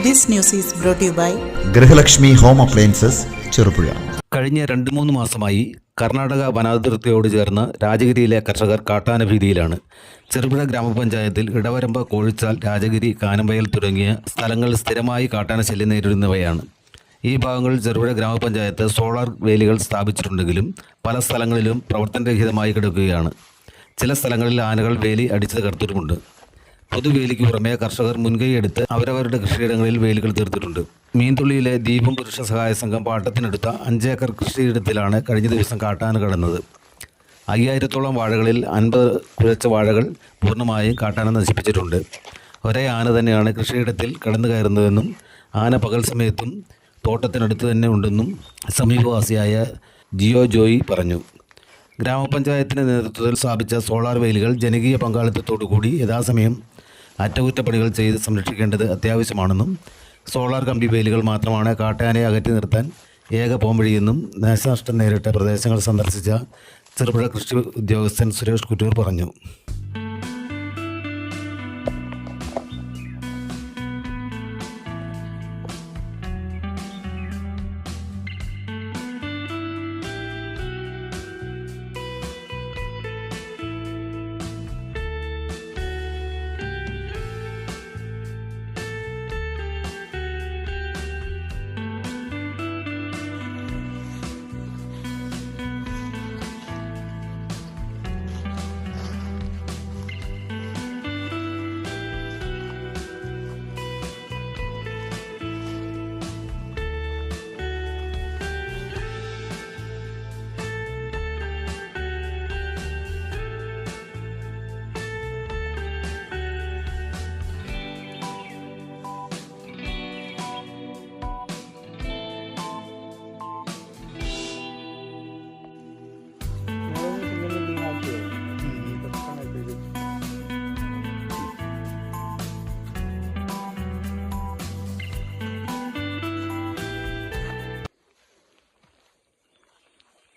This news is brought to you by Grihalakshmi home appliances Cherupuzha. കഴിഞ്ഞ 2-3 മാസമായി കർണാടക വനാതിർത്തിയോട് ചേർന്ന് രാജഗിരിയിലെ കർഷകർ കാട്ടാന ഭീതിയിലാണ്. ചെറുപുഴ ഗ്രാമപഞ്ചായത്തിൽ ഇടവരമ്പ്, കോഴിച്ചാൽ, രാജഗിരി, കാനംവയൽ തുടങ്ങിയ സ്ഥലങ്ങൾ സ്ഥിരമായി കാട്ടാന ശല്യം നേരിടുന്നവയാണ്. ഈ ഭാഗങ്ങളിൽ ചെറുപുഴ ഗ്രാമപഞ്ചായത്ത് സോളാർ വേലികൾ സ്ഥാപിച്ചിട്ടുണ്ടെങ്കിലും പല സ്ഥലങ്ങളിലും പ്രവർത്തനരഹിതമായി കിടക്കുകയാണ്. ചില സ്ഥലങ്ങളിൽ ആനകൾ വേലി അടിച്ചു തകർത്തിട്ടുമുണ്ട്. പൊതുവേലിക്ക് പുറമെ കർഷകർ മുൻകൈയെടുത്ത് അവരവരുടെ കൃഷിയിടങ്ങളിൽ വേലികൾ തീർത്തിട്ടുണ്ട്. മീൻതുള്ളിയിലെ ദീപം പുരുഷ സഹായ സംഘം പാട്ടത്തിനെടുത്ത 5 ഏക്കർ കൃഷിയിടത്തിലാണ് കഴിഞ്ഞ ദിവസം കാട്ടാന കടന്നത്. 5000-ഓളം വാഴകളിൽ 50 കുലച്ച വാഴകൾ പൂർണ്ണമായും കാട്ടാന നശിപ്പിച്ചിട്ടുണ്ട്. ഒരേ ആന തന്നെയാണ് കൃഷിയിടത്തിൽ കടന്നു കയറുന്നതെന്നും ആന പകൽ സമയത്തും തോട്ടത്തിനടുത്ത് തന്നെ ഉണ്ടെന്നും സമീപവാസിയായ ജിയോ ജോയി പറഞ്ഞു. ഗ്രാമപഞ്ചായത്തിൻ്റെ നേതൃത്വത്തിൽ സ്ഥാപിച്ച സോളാർ വേലികൾ ജനകീയ പങ്കാളിത്തത്തോടു കൂടി യഥാസമയം അറ്റകുറ്റപ്പണികൾ ചെയ്ത് സംരക്ഷിക്കേണ്ടത് അത്യാവശ്യമാണെന്നും സോളാർ കമ്പി വേലികൾ മാത്രമാണ് കാട്ടാനയെ അകറ്റി നിർത്താൻ ഏക പോംവഴിയെന്നും നാശനഷ്ടം നേരിട്ട പ്രദേശങ്ങൾ സന്ദർശിച്ച ചെറുപുഴ കൃഷി ഉദ്യോഗസ്ഥൻ സുരേഷ് കുറ്റൂർ പറഞ്ഞു.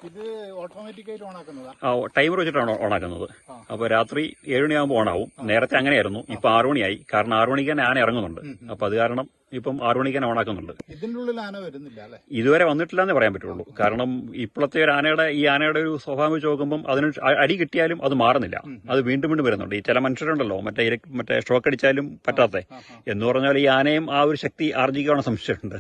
ഇത് ഓട്ടോമാറ്റിക്കായിട്ട് ഓണാക്കുന്നതാ? ടൈമർ വെച്ചിട്ടാണ് ഓണാക്കുന്നത്. അപ്പോൾ രാത്രി 7 മണിയാകുമ്പോൾ ഓണാവും. നേരത്തെ അങ്ങനെയായിരുന്നു, ഇപ്പൊ 6 മണിയായി. കാരണം 6 മണിക്ക് തന്നെ ആന ഇറങ്ങുന്നുണ്ട്. അപ്പൊ അത് കാരണം ഇപ്പം 6 മണിക്ക് തന്നെ ഓണാക്കുന്നുണ്ട്. ഇതിന്റെ ഉള്ളിൽ ആന വരുന്നില്ല അല്ലെ? ഇതുവരെ വന്നിട്ടില്ല എന്നേ പറയാൻ പറ്റുള്ളൂ. കാരണം ഇപ്പോഴത്തെ ഒരു ആനയുടെ ഒരു സ്വഭാവം വെച്ച് നോക്കുമ്പോൾ അതിന് അടി കിട്ടിയാലും അത് മാറുന്നില്ല. അത് വീണ്ടും വീണ്ടും വരുന്നുണ്ട്. ഈ ചില മനുഷ്യരുണ്ടല്ലോ മറ്റേ ഷോക്ക് അടിച്ചാലും പറ്റാത്ത എന്ന് പറഞ്ഞാൽ ഈ ആനയും ആ ഒരു ശക്തി ആർജിക്കാനുള്ള സംശയമുണ്ട്.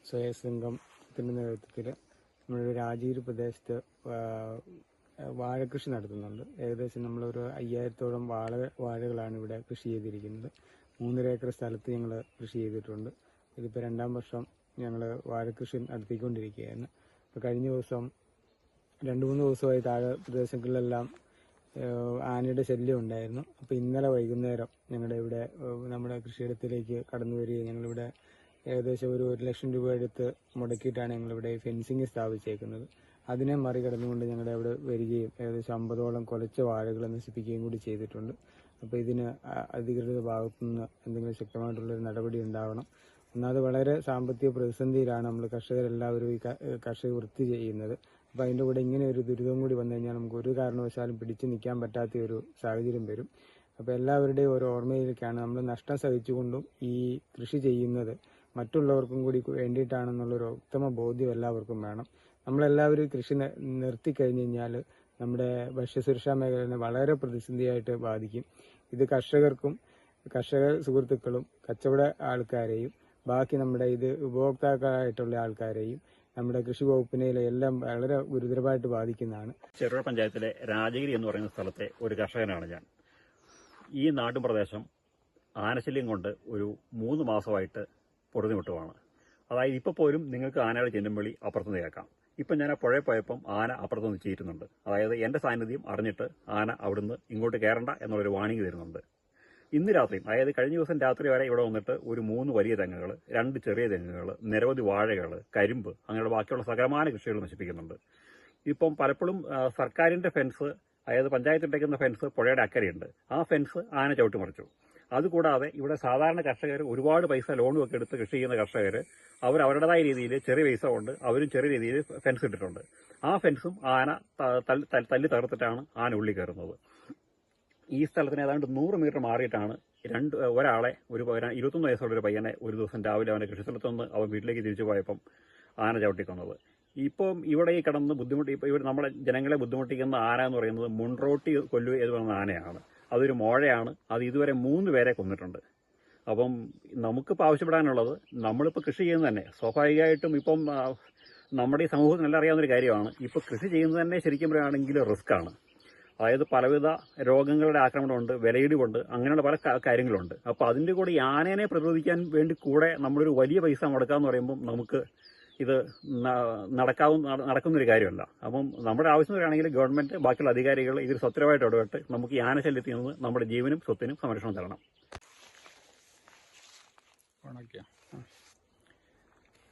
സ്വയം സംഘത്തിന്റെ നേതൃത്വത്തിൽ നമ്മുടെ രാജഗിരി പ്രദേശത്ത് വാഴകൃഷി നടത്തുന്നുണ്ട്. ഏകദേശം നമ്മളൊരു 5000-ഓളം വാഴകളാണ് ഇവിടെ കൃഷി ചെയ്തിരിക്കുന്നത്. 3.5 ഏക്കർ സ്ഥലത്ത് ഞങ്ങൾ കൃഷി ചെയ്തിട്ടുണ്ട്. ഇതിപ്പോൾ 2ാം വർഷം ഞങ്ങൾ വാഴകൃഷി നടത്തിക്കൊണ്ടിരിക്കുകയാണ്. ഇപ്പോൾ കഴിഞ്ഞ ദിവസം 2-3 ദിവസമായി താഴെ പ്രദേശങ്ങളിലെല്ലാം ആനയുടെ ശല്യം ഉണ്ടായിരുന്നു. അപ്പോൾ ഇന്നലെ വൈകുന്നേരം ഞങ്ങളുടെ ഇവിടെ നമ്മുടെ കൃഷിയിടത്തിലേക്ക് കടന്നു വരികയും ഞങ്ങളിവിടെ ഏകദേശം ഒരു 1 ലക്ഷം രൂപ എടുത്ത് മുടക്കിയിട്ടാണ് ഞങ്ങളിവിടെ ഫെൻസിങ് സ്ഥാപിച്ചേക്കുന്നത്. അതിനെ മറികടന്നുകൊണ്ട് ഞങ്ങളുടെ അവിടെ വരികയും ഏകദേശം 50ഓളം കുലച്ച വാഴകൾ നശിപ്പിക്കുകയും കൂടി ചെയ്തിട്ടുണ്ട്. അപ്പോൾ ഇതിന് അധികൃതരുടെ ഭാഗത്തുനിന്ന് എന്തെങ്കിലും ശക്തമായിട്ടുള്ളൊരു നടപടി ഉണ്ടാവണം. ഒന്നാമത് വളരെ സാമ്പത്തിക പ്രതിസന്ധിയിലാണ് നമ്മൾ കർഷകരെല്ലാവരും ഈ കർഷക വൃത്തി ചെയ്യുന്നത്. അപ്പോൾ അതിൻ്റെ കൂടെ ഇങ്ങനെ ഒരു ദുരിതം കൂടി വന്നു കഴിഞ്ഞാൽ നമുക്ക് ഒരു കാരണവശാലും പിടിച്ചു നിൽക്കാൻ പറ്റാത്ത ഒരു സാഹചര്യം വരും. അപ്പോൾ എല്ലാവരുടെയും ഒരു ഓർമ്മയിലേക്കാണ് നമ്മൾ നഷ്ടം സഹിച്ചുകൊണ്ടും ഈ കൃഷി ചെയ്യുന്നത് മറ്റുള്ളവർക്കും കൂടി വേണ്ടിയിട്ടാണെന്നുള്ളൊരു ഉത്തമ ബോധ്യം എല്ലാവർക്കും വേണം. നമ്മളെല്ലാവരും കൃഷി നിർത്തിക്കഴിഞ്ഞ് കഴിഞ്ഞാൽ നമ്മുടെ ഭക്ഷ്യസുരക്ഷാ മേഖലയെ വളരെ പ്രതിസന്ധിയായിട്ട് ബാധിക്കും. ഇത് കർഷകർക്കും കർഷക സുഹൃത്തുക്കളും കച്ചവട ആൾക്കാരെയും ബാക്കി നമ്മുടെ ഇത് ഉപഭോക്താക്കളായിട്ടുള്ള ആൾക്കാരെയും നമ്മുടെ കൃഷി വകുപ്പിനെയും എല്ലാം വളരെ ഗുരുതരമായിട്ട് ബാധിക്കുന്നതാണ്. ചെറുപുഴ പഞ്ചായത്തിലെ രാജഗിരി എന്ന് പറയുന്ന സ്ഥലത്തെ ഒരു കർഷകനാണ് ഞാൻ. ഈ നാട്ടുപ്രദേശം ആനശല്യം കൊണ്ട് ഒരു 3 മാസമായിട്ട് പൊറുതിമുട്ടുമാണ്. അതായത് ഇപ്പോൾ പോലും നിങ്ങൾക്ക് ആനയുടെ ചെല്ലുമ്പളി അപ്പുറത്തുനിന്ന് കേൾക്കാം. ഇപ്പം ഞാൻ ആ പുഴയിൽ പോയപ്പം ആന അപ്പുറത്തുനിന്ന് ചീറ്റുന്നുണ്ട്. അതായത് എൻ്റെ സാന്നിധ്യം അറിഞ്ഞിട്ട് ആന അവിടുന്ന് ഇങ്ങോട്ട് കയറണ്ട എന്നുള്ളൊരു വാണിംഗ് തരുന്നുണ്ട്. ഇന്ന് രാത്രിയും, അതായത് കഴിഞ്ഞ ദിവസം രാത്രി വരെ ഇവിടെ വന്നിട്ട് ഒരു 3 വലിയ തെങ്ങുകൾ, 2 ചെറിയ തെങ്ങുകൾ, നിരവധി വാഴകൾ, കരിമ്പ്, അങ്ങനെയുള്ള ബാക്കിയുള്ള സകലമാന കൃഷികൾ നശിപ്പിക്കുന്നുണ്ട്. ഇപ്പം പലപ്പോഴും സർക്കാരിൻ്റെ ഫെൻസ് അതായത് പഞ്ചായത്തിട്ടേക്കുന്ന ഫെൻസ് പുഴയുടെ അക്കരയുണ്ട്. ആ ഫെൻസ് ആന ചവിട്ടി മറിച്ചു. അതുകൂടാതെ ഇവിടെ സാധാരണ കർഷകർ ഒരുപാട് പൈസ ലോണും ഒക്കെ എടുത്ത് കൃഷി ചെയ്യുന്ന കർഷകർ അവർ അവരുടേതായ രീതിയിൽ ചെറിയ പൈസ കൊണ്ട് അവരും ചെറിയ രീതിയിൽ ഫെൻസ് ഇട്ടിട്ടുണ്ട്. ആ ഫെൻസും ആന തല്ലി തകർത്തിട്ടാണ് ആന ഉള്ളിൽ കയറുന്നത്. ഈ സ്ഥലത്തിന് ഏതാണ്ട് 100 മീറ്റർ മാറിയിട്ടാണ് ഒരാളെ 21 വയസ്സുള്ള ഒരു പയ്യനെ ഒരു ദിവസം രാവിലെ അവൻ്റെ കൃഷിസ്ഥലത്ത് നിന്ന് അവൻ വീട്ടിലേക്ക് തിരിച്ചു പോയപ്പം ആന ചവിട്ടിക്കൊന്നത്. ഇപ്പം ഇവിടെ ഈ കിടന്ന് ഇവിടെ നമ്മുടെ ജനങ്ങളെ ബുദ്ധിമുട്ടിക്കുന്ന ആന എന്ന് പറയുന്നത് മുൺറോട്ടി കൊല്ലു എന്ന് പറയുന്ന ആനയാണ്. അതൊരു മോഴയാണ്. അത് ഇതുവരെ 3 പേരെ കൊന്നിട്ടുണ്ട്. അപ്പം നമുക്കിപ്പോൾ ആവശ്യപ്പെടാനുള്ളത്, നമ്മളിപ്പോൾ കൃഷി ചെയ്യുന്നത് തന്നെ സ്വാഭാവികമായിട്ടും ഇപ്പം നമ്മുടെ ഈ സമൂഹത്തിന് എല്ലാം അറിയാവുന്നൊരു കാര്യമാണ്, ഇപ്പോൾ കൃഷി ചെയ്യുന്നത് തന്നെ ശരിക്കും പറയുകയാണെങ്കിൽ റിസ്ക്കാണ്. അതായത് പലവിധ രോഗങ്ങളുടെ ആക്രമണമുണ്ട്, വിലയിടിവുണ്ട്, അങ്ങനെയുള്ള പല കാര്യങ്ങളുണ്ട്. അപ്പോൾ അതിൻ്റെ കൂടെ ഈ ആനേനെ പ്രതിരോധിക്കാൻ വേണ്ടി കൂടെ നമ്മളൊരു വലിയ പൈസ മുടക്കാമെന്ന് പറയുമ്പം നമുക്ക് ഇത് നടക്കുന്നൊരു കാര്യമല്ല. അപ്പം നമ്മുടെ ആവശ്യം വരികയാണെങ്കിൽ ഗവൺമെൻറ് ബാക്കിയുള്ള അധികാരികൾ ഇതിൽ സ്വത്രമായിട്ട് ഇടപെട്ട് നമുക്ക് ഈ ആനശല്യത്തിൽ നിന്ന് നമ്മുടെ ജീവനും സ്വത്തിനും സംരക്ഷണം തരണം.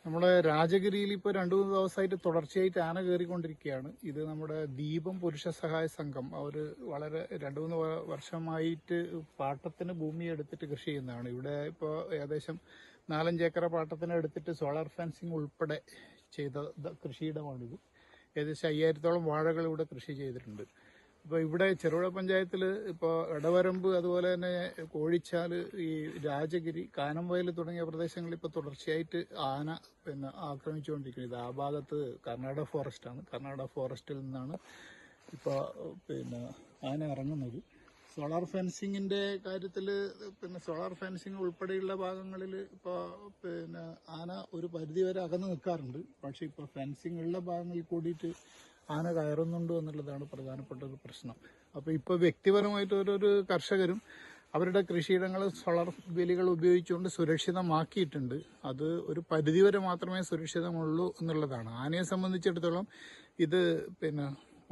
നമ്മുടെ രാജഗിരിയിൽ ഇപ്പോൾ 2-3 ദിവസമായിട്ട് തുടർച്ചയായിട്ട് ആന കയറിക്കൊണ്ടിരിക്കുകയാണ്. ഇത് നമ്മുടെ ദീപം പുരുഷ സഹായ സംഘം അവർ വളരെ 2-3 വർഷമായിട്ട് പാട്ടത്തിന് ഭൂമി എടുത്തിട്ട് കൃഷി ചെയ്യുന്നതാണ്. ഇവിടെ ഇപ്പോൾ ഏകദേശം 4-5 ഏക്കർ പാട്ടത്തിന് എടുത്തിട്ട് സോളാർ ഫെൻസിങ് ഉൾപ്പെടെ ചെയ്ത കൃഷിയിടമാണിത്. ഏകദേശം 5000-ഓളം വാഴകൾ ഇവിടെ കൃഷി ചെയ്തിട്ടുണ്ട്. ഇപ്പോൾ ഇവിടെ ചെറുപുഴ പഞ്ചായത്തിൽ ഇപ്പോൾ ഇടവരമ്പ്, അതുപോലെ തന്നെ കോഴിച്ചാൽ, ഈ രാജഗിരി, കാനംവയൽ തുടങ്ങിയ പ്രദേശങ്ങളിൽ ഇപ്പോൾ തുടർച്ചയായിട്ട് ആന ആക്രമിച്ചുകൊണ്ടിരിക്കുന്നത്. ആ ഭാഗത്ത് കർണാടക ഫോറസ്റ്റാണ്. കർണാടക ഫോറസ്റ്റിൽ നിന്നാണ് ഇപ്പോൾ ആന ഇറങ്ങുന്നത്. സോളാർ ഫെൻസിങ്ങിൻ്റെ കാര്യത്തിൽ സോളാർ ഫെൻസിങ് ഉൾപ്പെടെയുള്ള ഭാഗങ്ങളിൽ ഇപ്പോൾ ആന ഒരു പരിധിവരെ അകന്ന് നിൽക്കാറുണ്ട്. പക്ഷേ ഇപ്പോൾ ഫെൻസിങ് ഉള്ള ഭാഗങ്ങളിൽ കൂടിയിട്ട് ആന കയറുന്നുണ്ട് എന്നുള്ളതാണ് പ്രധാനപ്പെട്ട ഒരു പ്രശ്നം. അപ്പോൾ ഇപ്പോൾ വ്യക്തിപരമായിട്ട് ഓരോരോ കർഷകരും അവരുടെ കൃഷിയിടങ്ങൾ സോളാർ വേലികൾ ഉപയോഗിച്ചുകൊണ്ട് സുരക്ഷിതമാക്കിയിട്ടുണ്ട്. അത് ഒരു പരിധിവരെ മാത്രമേ സുരക്ഷിതമുള്ളൂ എന്നുള്ളതാണ്. ആനയെ സംബന്ധിച്ചിടത്തോളം ഇത്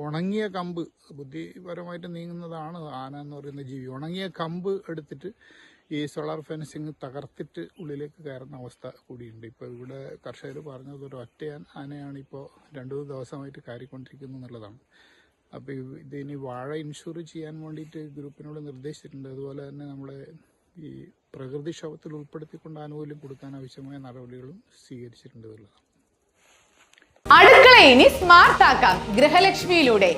ഉണങ്ങിയ കമ്പ്, ബുദ്ധിപരമായിട്ട് നീങ്ങുന്നതാണ് ആന എന്ന് പറയുന്ന ജീവി. ഉണങ്ങിയ കമ്പ് എടുത്തിട്ട് ഈ സോളാർ ഫെൻസിങ് തകർത്തിട്ട് ഉള്ളിലേക്ക് കയറുന്ന അവസ്ഥ കൂടിയുണ്ട്. ഇപ്പോൾ ഇവിടെ കർഷകർ പറഞ്ഞത് ഒരു ഒറ്റ ആനയാണ് ഇപ്പോൾ 2-3 ദിവസമായിട്ട് കയറിക്കൊണ്ടിരിക്കുന്നത് എന്നുള്ളതാണ്. അപ്പോൾ ഇതിന് വാഴ ഇൻഷുർ ചെയ്യാൻ വേണ്ടിയിട്ട് ഗ്രൂപ്പിനോട് നിർദ്ദേശിച്ചിട്ടുണ്ട്. അതുപോലെ തന്നെ നമ്മളെ ഈ പ്രകൃതിക്ഷോഭത്തിൽ ഉൾപ്പെടുത്തിക്കൊണ്ട് ആനുകൂല്യം കൊടുക്കാൻ ആവശ്യമായ നടപടികളും സ്വീകരിച്ചിട്ടുണ്ട് എന്നുള്ളതാണ്. അടുക്കള ഇനി സ്മാർട്ട് ആക്കാം ഗൃഹലക്ഷ്മിയിലൂടെ.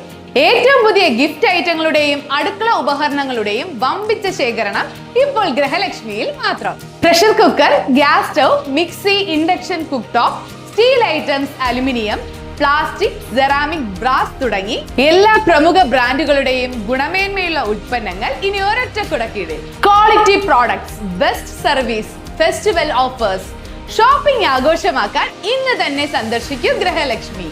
ഏറ്റവും പുതിയ ഗിഫ്റ്റ് ഐറ്റങ്ങളുടെയും അടുക്കള ഉപകരണങ്ങളുടെയും വമ്പിച്ച ശേഖരണം ഇപ്പോൾ ഗൃഹലക്ഷ്മിയിൽ മാത്രം. Pressure cooker, gas stove, mixie, induction cook top, steel items, aluminium, plastic, ceramic, brass തുടങ്ങി എല്ലാ പ്രമുഖ ബ്രാൻഡുകളുടെയും ഗുണമേന്മയുള്ള ഉൽപ്പന്നങ്ങൾ ഇനി ഒരൊറ്റ കുടക്കീഴിൽ. Quality products, best service, festival offers. Shopping ആഘോഷമാക്കാൻ ഇന്ന് തന്നെ സന്ദർശിക്കൂ ഗൃഹലക്ഷ്മി.